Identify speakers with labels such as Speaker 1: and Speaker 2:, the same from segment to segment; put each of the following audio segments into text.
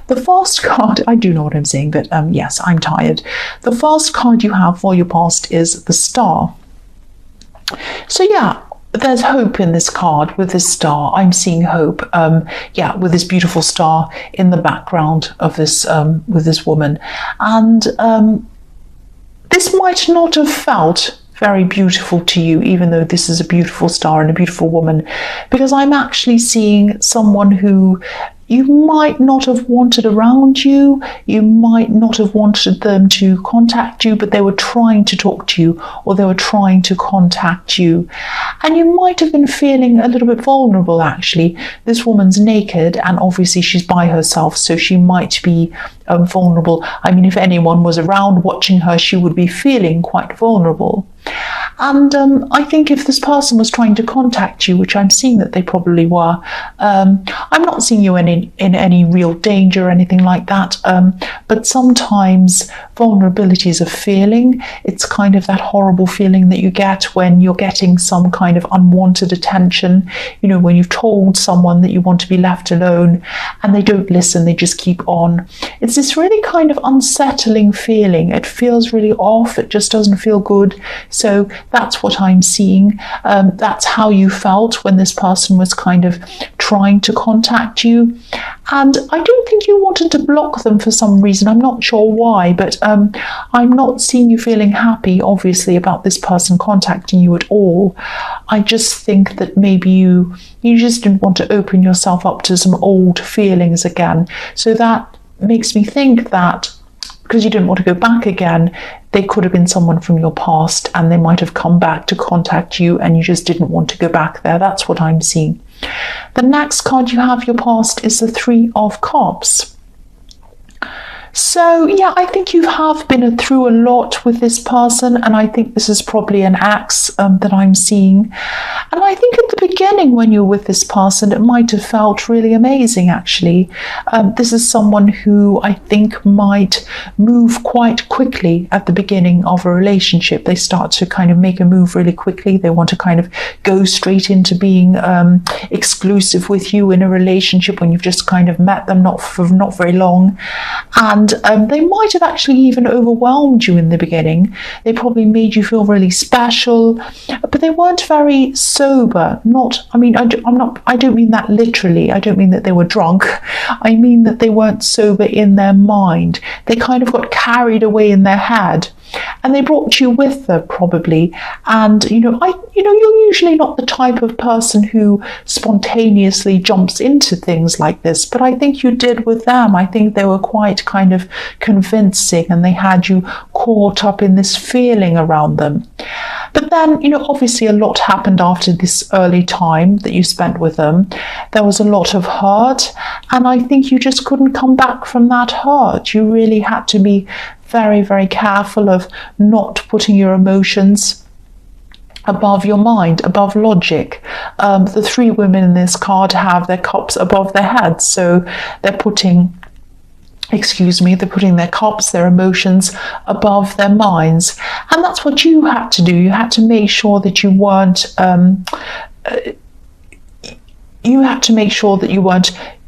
Speaker 1: the first card, I do know what I'm saying, but yes, I'm tired. The first card you have for your past is the Star. So yeah, there's hope in this card with this star. I'm seeing hope, with this beautiful star in the background of this, with this woman. And this might not have felt very beautiful to you, even though this is a beautiful star and a beautiful woman, because I'm actually seeing someone who you might not have wanted around you, you might not have wanted them to contact you, but they were trying to talk to you, or they were trying to contact you. And you might have been feeling a little bit vulnerable, actually. This woman's naked, and obviously she's by herself, so she might be vulnerable. I mean, if anyone was around watching her, she would be feeling quite vulnerable. And I think if this person was trying to contact you, which I'm seeing that they probably were, I'm not seeing you in any real danger or anything like that, but sometimes vulnerability is a feeling. It's kind of that horrible feeling that you get when you're getting some kind of unwanted attention, you know, when you've told someone that you want to be left alone and they don't listen, they just keep on. It's this really kind of unsettling feeling. It feels really off, it just doesn't feel good. So that's what I'm seeing. That's how you felt when this person was kind of trying to contact you. And I don't think you wanted to block them for some reason. I'm not sure why, but I'm not seeing you feeling happy, obviously, about this person contacting you at all. I just think that maybe you just didn't want to open yourself up to some old feelings again. So that makes me think that because you didn't want to go back again, they could have been someone from your past and they might have come back to contact you and you just didn't want to go back there. That's what I'm seeing. The next card you have, your past, is the Three of Cups. So yeah, I think you have been through a lot with this person, and I think this is probably an ex that I'm seeing. And I think at the beginning when you're with this person, it might have felt really amazing, actually. This is someone who I think might move quite quickly at the beginning of a relationship. They start to kind of make a move really quickly. They want to kind of go straight into being exclusive with you in a relationship when you've just kind of met them, not very long. And they might have actually even overwhelmed you in the beginning. They probably made you feel really special, but they weren't very sober. I don't mean that literally. I don't mean that they were drunk. I mean that they weren't sober in their mind. They kind of got carried away in their head. And they brought you with them, probably. And you're usually not the type of person who spontaneously jumps into things like this, but I think you did with them. I think they were quite kind of convincing, and they had you caught up in this feeling around them. But then, obviously a lot happened after this early time that you spent with them. There was a lot of hurt, and I think you just couldn't come back from that hurt. You really had to be very, very careful of not putting your emotions above your mind, above logic. The three women in this card have their cups above their heads, so they're putting their cups, their emotions above their minds. And that's what you had to do. You had to make sure that you weren't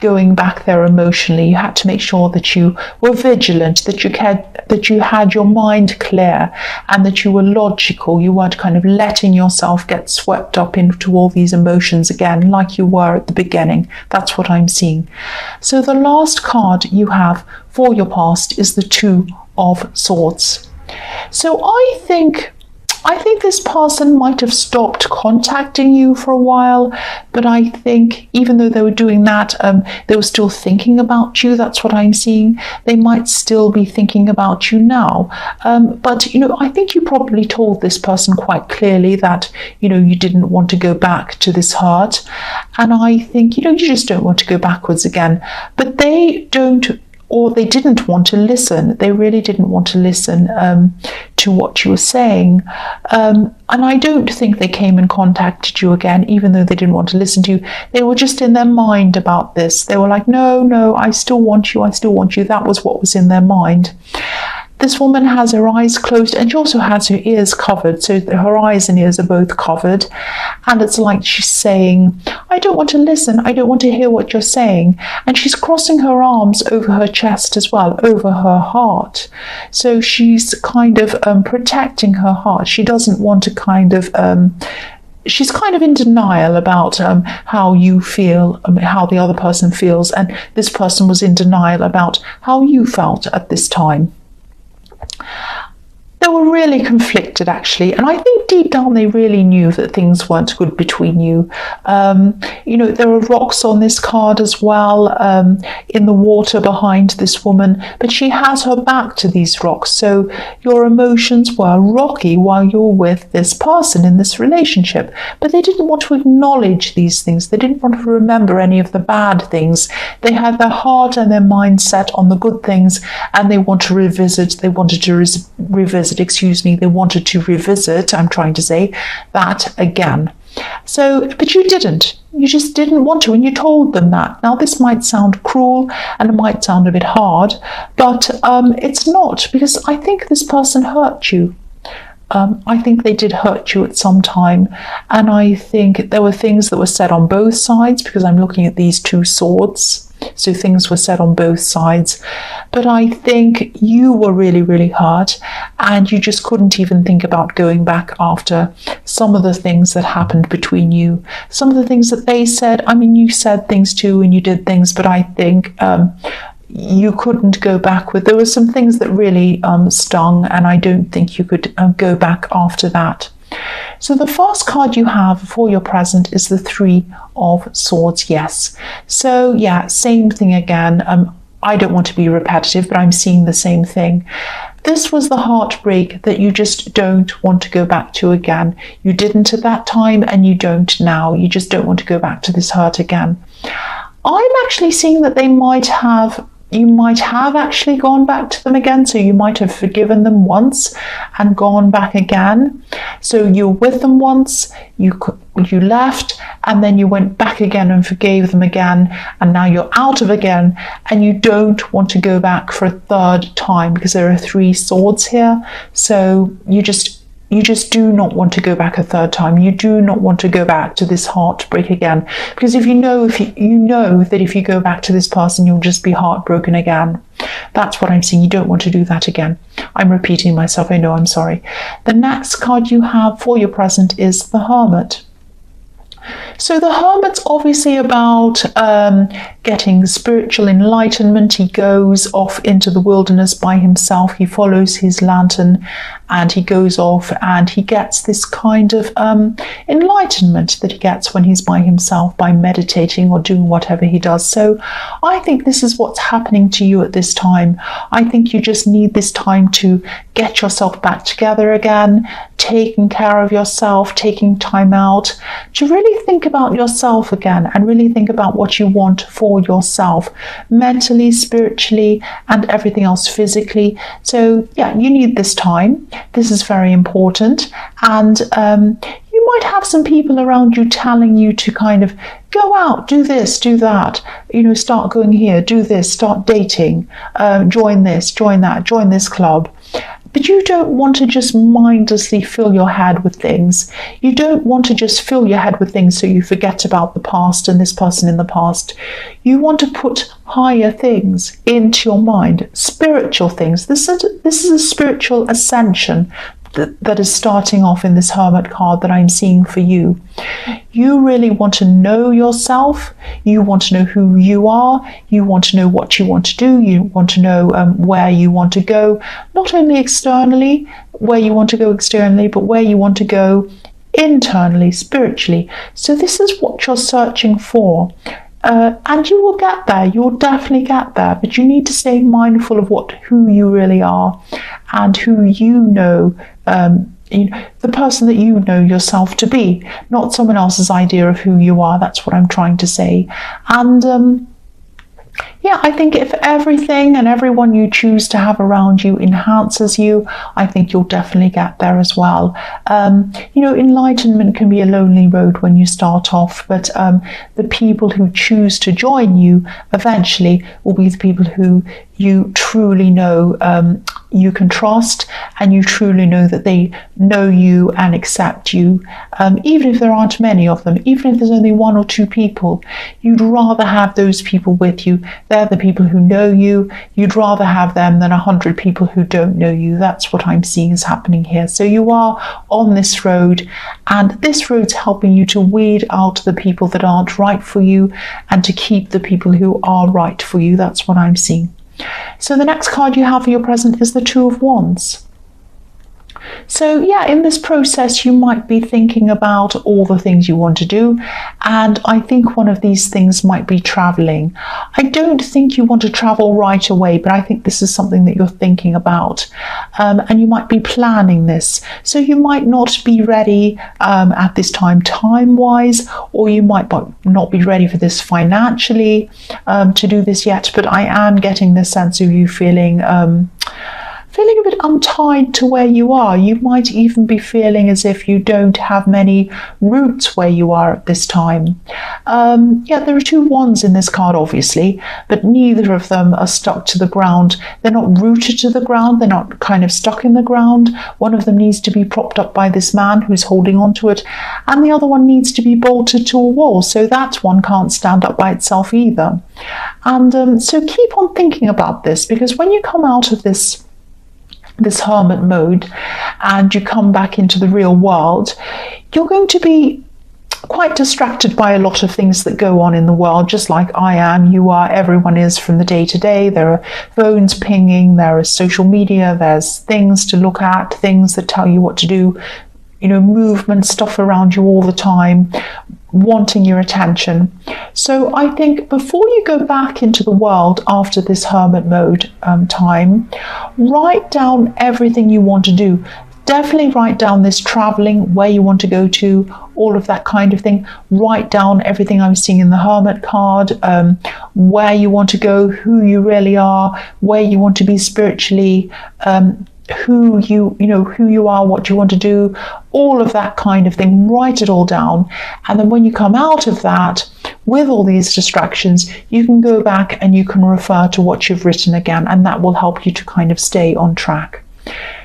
Speaker 1: going back there emotionally. You had to make sure that you were vigilant, that you had your mind clear, and that you were logical. You weren't kind of letting yourself get swept up into all these emotions again like you were at the beginning. That's what I'm seeing. So the last card you have for your past is the Two of Swords. So I think this person might have stopped contacting you for a while, but I think even though they were doing that, they were still thinking about you. That's what I'm seeing. They might still be thinking about you now. But I think you probably told this person quite clearly that, you didn't want to go back to this hurt. And I think, you just don't want to go backwards again. But they didn't want to listen. They really didn't want to listen to what you were saying. And I don't think they came and contacted you again, even though they didn't want to listen to you. They were just in their mind about this. They were like, no, I still want you. That was what was in their mind. This woman has her eyes closed and she also has her ears covered. So her eyes and ears are both covered. And it's like she's saying, I don't want to listen. I don't want to hear what you're saying. And she's crossing her arms over her chest as well, over her heart. So she's kind of protecting her heart. She doesn't want to kind of... she's kind of in denial about how you feel, how the other person feels, and this person was in denial about how you felt at this time. They were really conflicted, actually, and I think deep down they really knew that things weren't good between you. There are rocks on this card as well, in the water behind this woman, but she has her back to these rocks, so your emotions were rocky while you're with this person in this relationship, but they didn't want to acknowledge these things. They didn't want to remember any of the bad things. They had their heart and their mind set on the good things, and they wanted to revisit I'm trying to say that again. So, but you didn't. You just didn't want to, and you told them that. Now, this might sound cruel and it might sound a bit hard, but it's not, because I think this person hurt you. I think they did hurt you at some time, and I think there were things that were said on both sides, because I'm looking at these two swords. So things were said on both sides, but I think you were really, really hurt, and you just couldn't even think about going back after some of the things that happened between you, some of the things that they said. I mean, you said things too, and you did things, but I think you couldn't go back with. There were some things that really stung, and I don't think you could go back after that. So the first card you have for your present is the Three of Swords. Yes. So yeah, same thing again. I don't want to be repetitive, but I'm seeing the same thing. This was the heartbreak that you just don't want to go back to again. You didn't at that time, and you don't now. You just don't want to go back to this hurt again. I'm actually seeing that you might have actually gone back to them again. So you might have forgiven them once and gone back again. So you were with them once, you left, and then you went back again and forgave them again, and now you're out of again, and you don't want to go back for a third time, because there are three swords here. So you just do not want to go back a third time. You do not want to go back to this heartbreak again, because you know that if you go back to this person, you'll just be heartbroken again. That's what I'm seeing. You don't want to do that again. I'm repeating myself. I know, I'm sorry. The next card you have for your present is the Hermit. So the Hermit's obviously about getting spiritual enlightenment. He goes off into the wilderness by himself. He follows his lantern and he goes off and he gets this kind of enlightenment that he gets when he's by himself, by meditating or doing whatever he does. So I think this is what's happening to you at this time. I think you just need this time to get yourself back together again, taking care of yourself, taking time out to really think about yourself again, and really think about what you want for yourself, mentally, spiritually, and everything else physically. So yeah, you need this time. This is very important. And you might have some people around you telling you to kind of go out, do this, do that, start going here, do this, start dating, join this, join that, join this club. But you don't want to just mindlessly fill your head with things. You don't want to just fill your head with things so you forget about the past and this person in the past. You want to put higher things into your mind, spiritual things. This is a spiritual ascension that is starting off in this Hermit card that I'm seeing for you. You really want to know yourself. You want to know who you are. You want to know what you want to do. You want to know where you want to go, not only externally, where you want to go externally, but where you want to go internally, spiritually. So this is what you're searching for. And you will get there. You will definitely get there. But you need to stay mindful of who you really are, and who you know, the person that you know yourself to be, not someone else's idea of who you are. That's what I'm trying to say. And yeah, I think if everything and everyone you choose to have around you enhances you, I think you'll definitely get there as well. Enlightenment can be a lonely road when you start off, but the people who choose to join you eventually will be the people who you truly know you can trust, and you truly know that they know you and accept you. Even if there aren't many of them, even if there's only one or two people, you'd rather have those people with you. They're the people who know you. You'd rather have them than 100 people who don't know you. That's what I'm seeing is happening here. So you are on this road, and this road's helping you to weed out the people that aren't right for you and to keep the people who are right for you. That's what I'm seeing. So the next card you have for your present is the Two of Wands. So yeah, in this process, you might be thinking about all the things you want to do. And I think one of these things might be traveling. I don't think you want to travel right away, but I think this is something that you're thinking about. And you might be planning this. So you might not be ready at this time-wise, or you might not be ready for this financially to do this yet. But I am getting the sense of you feeling a bit untied to where you are. You might even be feeling as if you don't have many roots where you are at this time. Yeah, there are two wands in this card, obviously, but neither of them are stuck to the ground. They're not rooted to the ground. They're not kind of stuck in the ground. One of them needs to be propped up by this man who's holding on to it, and the other one needs to be bolted to a wall. So that one can't stand up by itself either. And so keep on thinking about this, because when you come out of this hermit mode and you come back into the real world, you're going to be quite distracted by a lot of things that go on in the world, just like I am, you are, everyone is from the day to day. There are phones pinging, there is social media, there's things to look at, things that tell you what to do, movement, stuff around you all the time, wanting your attention. So I think before you go back into the world after this hermit mode time, write down everything you want to do. Definitely write down this traveling, where you want to go to, all of that kind of thing. Write down everything I'm seeing in the hermit card, where you want to go, who you really are, where you want to be spiritually, who you are, what you want to do, all of that kind of thing. Write it all down, and then when you come out of that with all these distractions, you can go back and you can refer to what you've written again, and that will help you to kind of stay on track.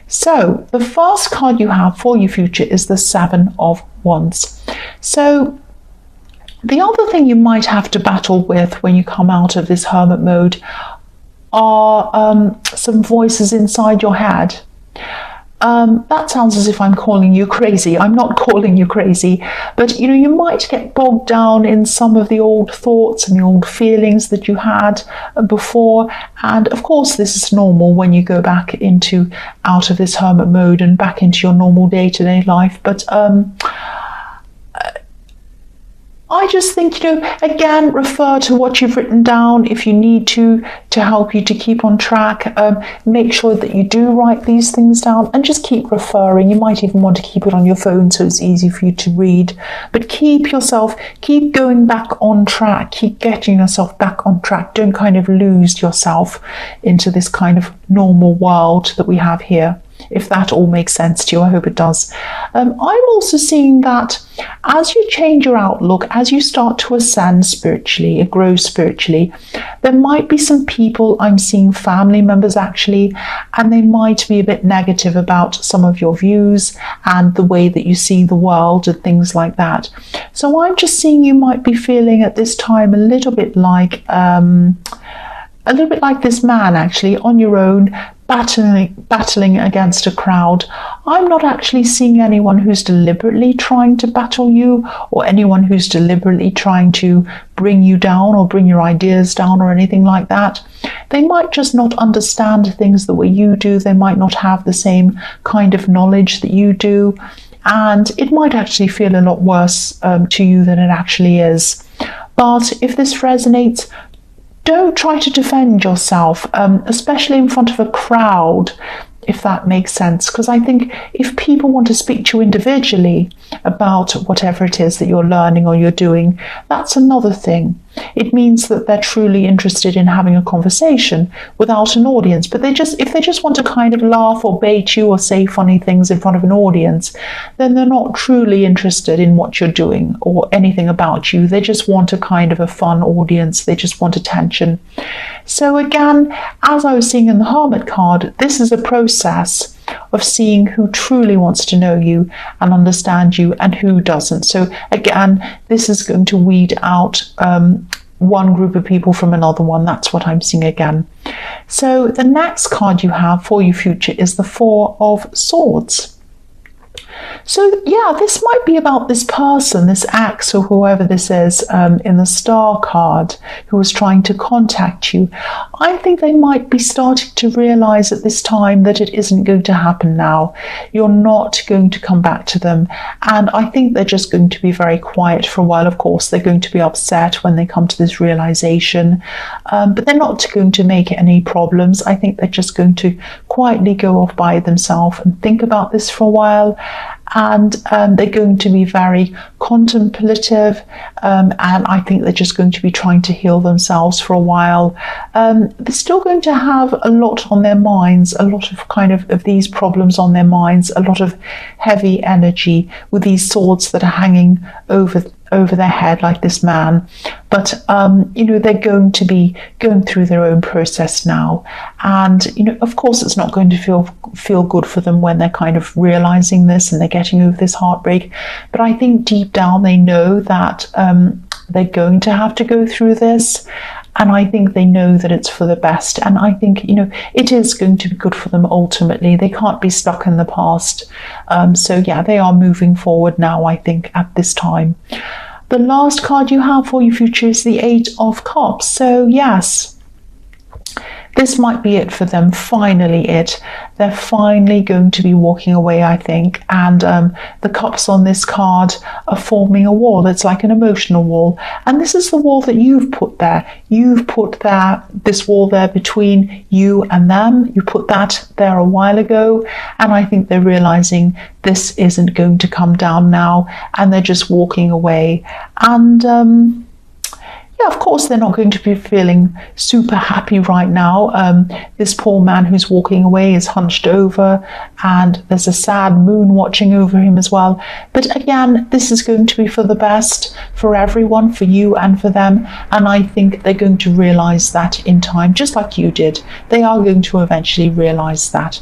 Speaker 1: So the first card you have for your future is the Seven of Wands. So the other thing you might have to battle with when you come out of this hermit mode are some voices inside your head. That sounds as if I'm calling you crazy. I'm not calling you crazy, but you might get bogged down in some of the old thoughts and the old feelings that you had before. And of course, this is normal when you go back out of this hermit mode and back into your normal day-to-day life. But I just think, again, refer to what you've written down if you need to help you to keep on track. Make sure that you do write these things down and just keep referring. You might even want to keep it on your phone so it's easy for you to read. But keep going back on track. Keep getting yourself back on track. Don't kind of lose yourself into this kind of normal world that we have here. If that all makes sense to you, I hope it does. I'm also seeing that as you change your outlook, as you start to ascend spiritually, and grow spiritually, there might be some people, I'm seeing family members actually, and they might be a bit negative about some of your views and the way that you see the world and things like that. So I'm just seeing you might be feeling at this time a little bit like this man actually, on your own, battling against a crowd. I'm not actually seeing anyone who's deliberately trying to battle you, or anyone who's deliberately trying to bring you down or bring your ideas down or anything like that. They might just not understand things the way you do. They might not have the same kind of knowledge that you do, and it might actually feel a lot worse to you than it actually is. But if this resonates, don't try to defend yourself, especially in front of a crowd, if that makes sense. Because I think if people want to speak to you individually, about whatever it is that you're learning or you're doing, that's another thing. It means that they're truly interested in having a conversation without an audience. But if they just want to kind of laugh or bait you or say funny things in front of an audience, then they're not truly interested in what you're doing or anything about you. They just want a kind of a fun audience. They just want attention. So again, as I was seeing in the Hermit card, this is a process of seeing who truly wants to know you and understand you and who doesn't. So again, this is going to weed out one group of people from another one. That's what I'm seeing again. So the next card you have for your future is the Four of Swords. So yeah, this might be about this person, this ex or whoever this is in the Star card who was trying to contact you. I think they might be starting to realize at this time that it isn't going to happen now. You're not going to come back to them. And I think they're just going to be very quiet for a while. Of course, they're going to be upset when they come to this realization, but they're not going to make any problems. I think they're just going to quietly go off by themselves and think about this for a while. And they're going to be very contemplative, and I think they're just going to be trying to heal themselves for a while. They're still going to have a lot on their minds, a lot of kind of these problems on their minds, a lot of heavy energy with these swords that are hanging over their head like this man. But they're going to be going through their own process now, and of course it's not going to feel good for them when they're kind of realizing this and they're getting over this heartbreak. But I think deep down they know that they're going to have to go through this, and I think they know that it's for the best. And I think it is going to be good for them ultimately. They can't be stuck in the past. So yeah, they are moving forward now, I think, at this time. The last card you have for your future is the Eight of Cups. So yes, this might be it for them, finally it. They're finally going to be walking away, I think. And the cups on this card are forming a wall. It's like an emotional wall. And this is the wall that you've put there. You've put this wall there between you and them. You put that there a while ago. And I think they're realizing this isn't going to come down now. And they're just walking away. And yeah, of course, they're not going to be feeling super happy right now. This poor man who's walking away is hunched over, and there's a sad moon watching over him as well. But again, this is going to be for the best for everyone, for you and for them. And I think they're going to realize that in time, just like you did. They are going to eventually realize that.